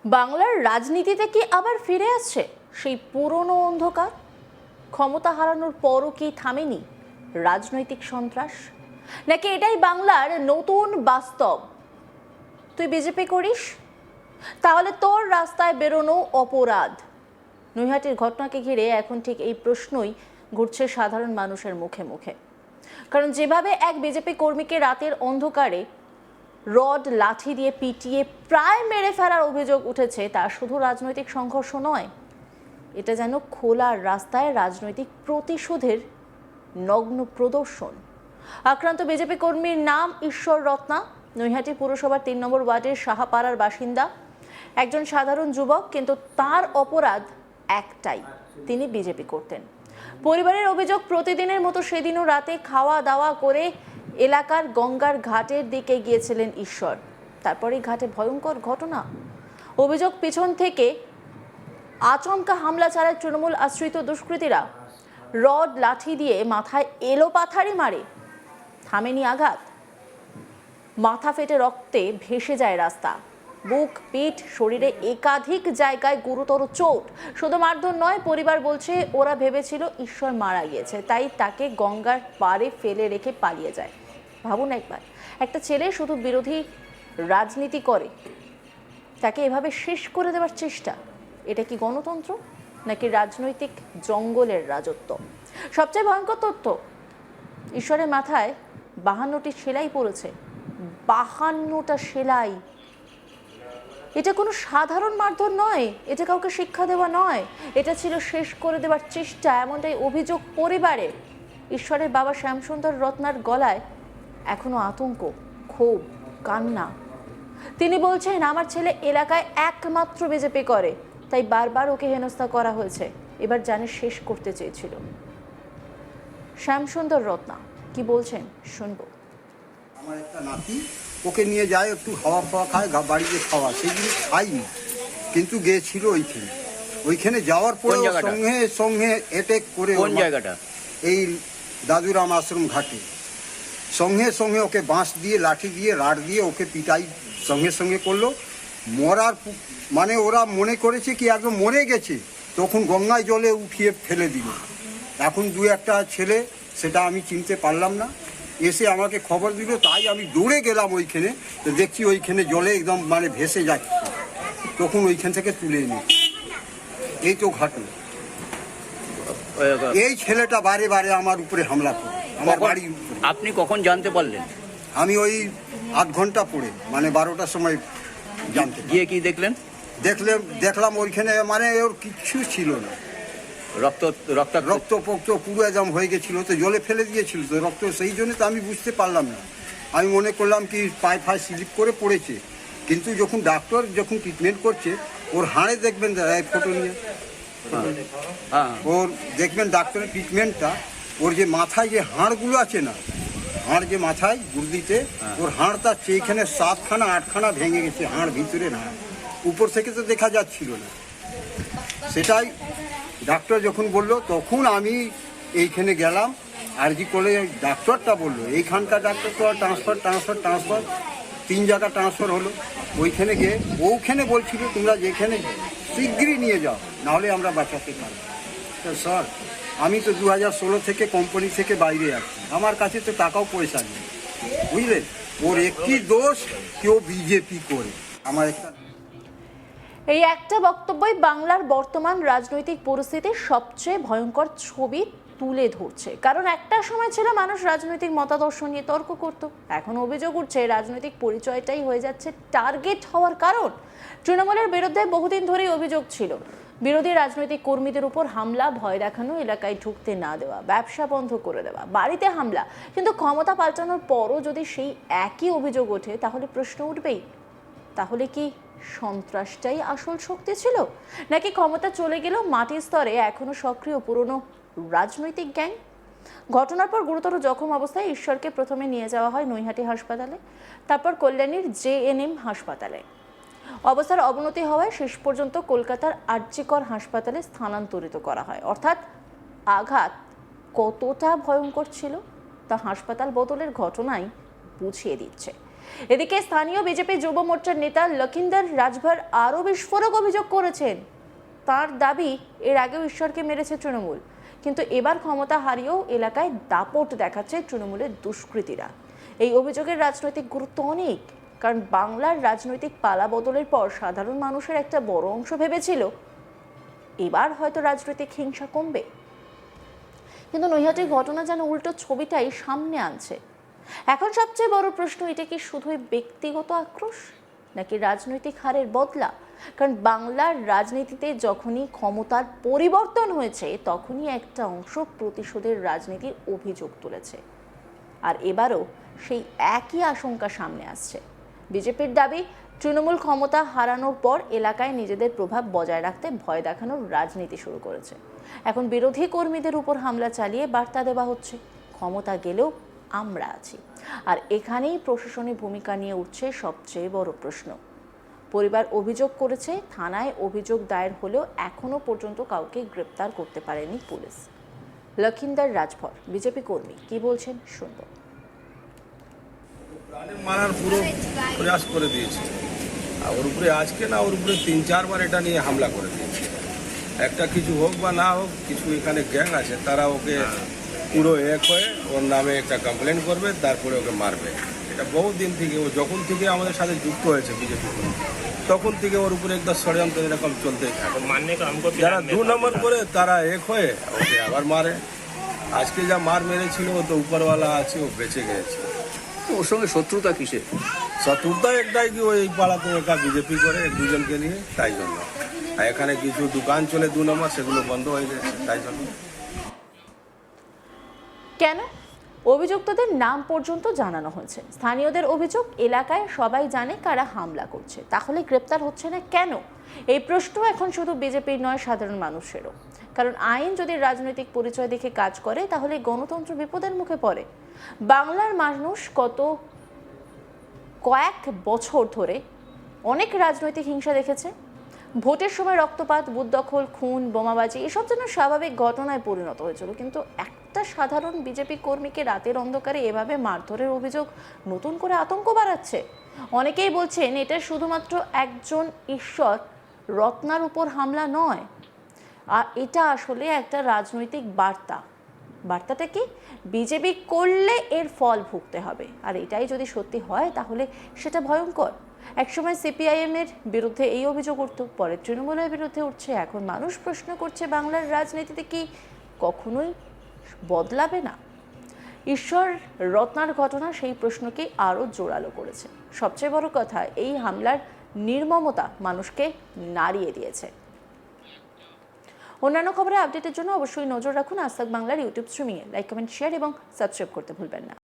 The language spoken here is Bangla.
বাংলার রাজনীতিতে কি আবার ফিরে আসছে সেই পুরনো অন্ধকার? ক্ষমতা হারানোর পরও কি থামেনি রাজনৈতিক সন্ত্রাস? নাকি এটাই বাংলার নতুন বাস্তব? তুই বিজেপি করিস, তাহলে তোর রাস্তায় বেরোনো অপরাধ। নৈহাটির ঘটনাকে ঘিরে এখন ঠিক এই প্রশ্নই ঘুরছে সাধারণ মানুষের মুখে মুখে। কারণ যেভাবে এক বিজেপি কর্মীকে রাতের অন্ধকারে রড লাঠি দিয়ে পিটিয়ে প্রায় মেরে ফেলার অভিযোগ উঠেছে, তা শুধু রাজনৈতিক সংঘর্ষ নয়, এটা যেন খোলা রাস্তায় রাজনৈতিক প্রতিশোধের নগ্ন প্রদর্শন। আক্রান্ত বিজেপি কর্মীর নাম ঈশ্বর রত্না, নৈহাটি পুরসভার ৩ নম্বর ওয়ার্ডের সাহাপাড়ার বাসিন্দা, একজন সাধারণ যুবক। কিন্তু তার অপরাধ একটাই, তিনি বিজেপি করতেন। পরিবারের অভিযোগ, প্রতিদিনের মতো সেদিনও রাতে খাওয়া দাওয়া করে এলাকার গঙ্গার ঘাটের দিকে গিয়েছিলেন ঈশ্বর। তারপরেই ঘাটে ভয়ঙ্কর ঘটনা। অভিযোগ, পিছন থেকে আচমকা হামলা চালায় তৃণমূল আশ্রিত দুষ্কৃতীরা। রড লাঠি দিয়ে মাথায় এলোপাথারি মারে, থামেনি আঘাত। মাথা ফেটে রক্তে ভেসে যায় রাস্তা। বুক, পিঠ, শরীরে একাধিক জায়গায় গুরুতর চোট। শুধু মারধর নয়, পরিবার বলছে ওরা ভেবেছিল ঈশ্বর মারা গিয়েছে, তাই তাকে গঙ্গার পাড়ে ফেলে রেখে পালিয়ে যায়। ভাবুন একবার, একটা ছেলে শুধু বিরোধী রাজনীতি করে, তাকে এভাবে শেষ করে দেওয়ার চেষ্টা। এটা কি গণতন্ত্র নাকি রাজনৈতিক জঙ্গলের রাজত্ব? সবচেয়ে ভয়ঙ্কর তথ্য, ঈশ্বরের মাথায় 52টি সেলাই পড়েছে। 52টা সেলাই। এটা কোনো সাধারণ মারধর নয়, এটা কাউকে শিক্ষা দেওয়া নয়, এটা ছিল শেষ করে দেওয়ার চেষ্টা, এমনটাই অভিযোগ পরিবারের। ঈশ্বরের বাবা শ্যামসুন্দর রত্নার গলায় এখনো আতঙ্ক, ক্ষোভ, কান্না। তিনি বলছেন, আমার ছেলে এলাকায় একমাত্র বিজেপি করে, তাই বারবার ওকে হেনস্থা করা হয়েছে। এবার জানে শেষ করতে চেয়েছিল। শ্যামসুন্দর রত্না কি বলছেন শুনবো। আমার একটা নাতি, ওকে নিয়ে যায় একটু খাওয়া খাওয়া খায়, বাড়িতে খাওয়া, সেই জিনিস খাইনি, কিন্তু গিয়েছিল ওইখানে যাওয়ার পর সঙ্গে সঙ্গে অ্যাটাক করে। কোন জায়গাটা? এই দাদুরাম আশ্রম ঘাটে। সঙ্গে সঙ্গে ওকে বাঁশ দিয়ে, লাঠি দিয়ে, রাড দিয়ে ওকে পিটাই সঙ্গে সঙ্গে করলো। মরার মানে ওরা মনে করেছে কি একদম মরে গেছে, তখন গঙ্গায় জলে উঠিয়ে ফেলে দিল। এখন দু একটা ছেলে, সেটা আমি চিনতে পারলাম না, এসে আমাকে খবর দিল, তাই আমি দৌড়ে গেলাম ওইখানে। তো দেখছি ওইখানে জলে একদম মানে ভেসে যাচ্ছে, তখন ওইখান থেকে তুলে এনে এই তো ঘটনা। এই ছেলেটা বারে বারে আমার উপরে হামলা করে, আমার বাড়ির উপরে। আপনি কখন জানতে পারলেন? আমি ওই 8 ঘন্টা পরে, মানে 12টার সময় জানতে। গিয়ে কি দেখলেন? দেখলাম ওইখানে মানে ওর কিচ্ছু ছিল না, রক্ত পক্ত পুরো একদম হয়ে গেছিল, তো জলে ফেলে দিয়েছিল তো রক্ত, সেই জন্য তো আমি বুঝতে পারলাম না। আমি মনে করলাম কি পায়ে ফায় স্লিপ করে পড়েছে, কিন্তু যখন ডাক্তার যখন ট্রিটমেন্ট করছে, ওর হাড়ে দেখবেন ফটো নিয়ে, ওর দেখবেন ডাক্তারের ট্রিটমেন্টটা, ওর যে মাথায় যে হাড়গুলো আছে না, হাড় যে মাথায় গুর্দিতে, ওর হাড়টা সেইখানে 7খানা 8খানা ভেঙে গেছে, হাড় ভিতরে না, উপর থেকে তো দেখা যাচ্ছিল না। সেটাই ডাক্তার যখন বললো, তখন আমি এইখানে গেলাম। আর জি করে ডাক্তারটা বললো, এইখানকার ডাক্তার তো ট্রান্সফার 3 জায়গা ট্রান্সফার হলো। ওইখানে গিয়ে ওখানে বলছিল, তোমরা যেখানে শীঘ্রই নিয়ে যাও, নাহলে আমরা বাঁচাতে পারবো। তো স্যার, আমি তো 2016 থেকে কোম্পানি থেকে বাইরে আছি, আমার কাছে তো টাকাও পয়সা নেই, বুঝলেন। ওর একটি দোষ, কেউ বিজেপি করে। আমার এই একটা বক্তব্যই বাংলার বর্তমান রাজনৈতিক পরিস্থিতির সবচেয়ে ভয়ঙ্কর ছবি তুলে ধরছে। কারণ একটা সময় ছিল মানুষ রাজনৈতিক মতাদর্শ নিয়ে তর্ক করত, এখন অভিযোগ উঠছে রাজনৈতিক পরিচয়টাই হয়ে যাচ্ছে টার্গেট হওয়ার কারণ। তৃণমূলের বিরুদ্ধে বহুদিন ধরেই অভিযোগ ছিল, বিরোধী রাজনৈতিক কর্মীদের উপর হামলা, ভয় দেখানো, এলাকায় ঢুকতে না দেওয়া, ব্যবসা বন্ধ করে দেওয়া, বাড়িতে হামলা। কিন্তু ক্ষমতা পাল্টানোর পরও যদি সেই একই অভিযোগ ওঠে, তাহলে প্রশ্ন উঠবেই, তাহলে কি সন্ত্রাসটাই আসল শক্তি ছিল, নাকি ক্ষমতা চলে গেলেও মাটির স্তরে এখনো সক্রিয় পুরনো রাজনৈতিক গ্যাং? ঘটনার পর গুরুতর জখম অবস্থায় ঈশ্বরকে প্রথমে নিয়ে যাওয়া হয় নৈহাটি হাসপাতালে, তারপর কল্যাণীর JNM হাসপাতালে। অবস্থার অবনতি হওয়ায় শেষ পর্যন্ত কলকাতার আরজিকর হাসপাতালে স্থানান্তরিত করা হয়। অর্থাৎ আঘাত কতটা ভয়ঙ্কর ছিল তা হাসপাতাল বদলের ঘটনাই বুঝিয়ে দিচ্ছে। এদিকে স্থানীয় বিজেপি যুব মোর্চার নেতা লখিন্দর রাজভর আরও বিস্ফোরক অভিযোগ করেছেন। তার দাবি, এর আগেও ঈশ্বরকে মেরেছে তৃণমূল, কিন্তু এবার ক্ষমতা হারিয়েও এলাকায় দাপট দেখাচ্ছে তৃণমূলের দুষ্কৃতীরা। এই অভিযোগের রাজনৈতিক গুরুত্ব অনেক, কারণ বাংলার রাজনৈতিক পালা বদলের পর সাধারণ মানুষের একটা বড় অংশ ভেবেছিল এবার হয়তো রাজনৈতিক হিংসা কমবে, কিন্তু নৈহাটির ঘটনা যেন উল্টো ছবিটাই সামনে আনছে। এখন সবচেয়ে বড় প্রশ্ন, এটা কি শুধুই ব্যক্তিগত আক্রোশ নাকি রাজনৈতিক হারের বদলা? কারণ বাংলার রাজনীতিতে যখনই ক্ষমতার পরিবর্তন হয়েছে তখনই একটা অংশ প্রতিশোধের রাজনীতির অভিযোগ তুলেছে, আর এবারও সেই একই আশঙ্কা সামনে আসছে। বিজেপির দাবি, তৃণমূল ক্ষমতা হারানোর পর এলাকায় নিজেদের প্রভাব বজায় রাখতে ভয় দেখানোর রাজনীতি শুরু করেছে। এখন বিরোধী কর্মীদের উপর হামলা চালিয়ে বার্তা দেওয়া হচ্ছে, ক্ষমতা গেলেও আমরা আছি। আর এখানেই প্রশাসনের ভূমিকা নিয়ে উঠছে সবচেয়ে বড় প্রশ্ন। পরিবার অভিযোগ করেছে, থানায় অভিযোগ দায়ের হলেও এখনো পর্যন্ত কাউকে গ্রেপ্তার করতে পারেনি পুলিশ। লখিন্দর রাজভর বিজেপি কর্মী কি বলছেন শুনব। মারার পুরো প্রয়াস করে দিয়েছে, আর ওর উপরে আজকে না, ওর উপরে 3-4 বার এটা নিয়ে হামলা করে দিয়েছে। একটা কিছু হোক বা না হোক, কিছু এখানে গ্যাং আছে, তারা ওকে পুরো এক হয়ে ওর নামে একটা কমপ্লেন করবে, তারপরে ওকে মারবে। এটা বহু দিন থেকে, ও যখন থেকে আমাদের সাথে যুক্ত হয়েছে বিজেপি, তখন থেকে ওর উপরে একটা ষড়যন্ত্র এরকম চলতেই থাকে। যারা 2 নম্বর করে তারা এক হয়ে ওকে আবার মারে। আজকে যা মার মেরেছিল, ও তো উপরওয়ালা আছে, ও বেঁচে গেছে। ওর সঙ্গে শত্রুতা কিসে? শত্রুতা একটাই কি, ওই পাড়াতে একা বিজেপি করে 1-2 জনকে নিয়ে, তাই জন্য। আর এখানে কিছু দোকান চলে 2 নম্বর, সেগুলো বন্ধ হয়ে গেছে, তাই জন্য। কেন? অভিযুক্তদের নাম পর্যন্ত জানানো হয়েছে। স্থানীয়দের অভিযোগ, এলাকায় সবাই জানে কারা হামলা করছে, তাহলে গ্রেপ্তার হচ্ছে না কেন? এই প্রশ্ন এখন শুধু বিজেপির নয়, সাধারণ মানুষেরও। কারণ আইন যদি রাজনৈতিক পরিচয় দেখে কাজ করে, তাহলে গণতন্ত্র বিপদের মুখে পড়ে। বাংলার মানুষ কয়েক বছর ধরে অনেক রাজনৈতিক হিংসা দেখেছে। ভোটের সময় রক্তপাত, বুথ দখল, খুন, বোমাবাজি এসব যেন স্বাভাবিক ঘটনায় পরিণত হয়েছিল, কিন্তু একটা সাধারণ বিজেপি কর্মীকে রাতের অন্ধকারে এভাবে মারধরের অভিযোগ নতুন করে আতঙ্ক বাড়াচ্ছে। অনেকেই বলছেন এটা শুধুমাত্র একজন ঈশ্বর রত্নার উপর হামলা নয়, আর এটা আসলে একটা রাজনৈতিক বার্তা। বার্তাটা কি? বিজেপি করলে এর ফল ভুগতে হবে, আর এটাই যদি সত্যি হয় তাহলে সেটা ভয়ঙ্কর। একসময় সিপিআইএম এর বিরুদ্ধে এই অভিযোগ উঠত, পরে তৃণমূলের বিরুদ্ধে উঠছে। এখন মানুষ প্রশ্ন করছে, বাংলার রাজনীতিতে কি কখনোই বদলাবে না? ঈশ্বর রত্নার ঘটনা সেই প্রশ্নকে আরও জোরালো করেছে। সবচেয়ে বড় কথা, এই হামলার নির্মমতা মানুষকে নাড়িয়ে দিয়েছে। অন্যান্য খবরের আপডেটের জন্য অবশ্যই নজর রাখুন আজ তাক বাংলার ইউটিউব স্ট্রিমিংয়ে। লাইক, কমেন্ট, শেয়ার এবং সাবস্ক্রাইব করতে ভুলবেন না।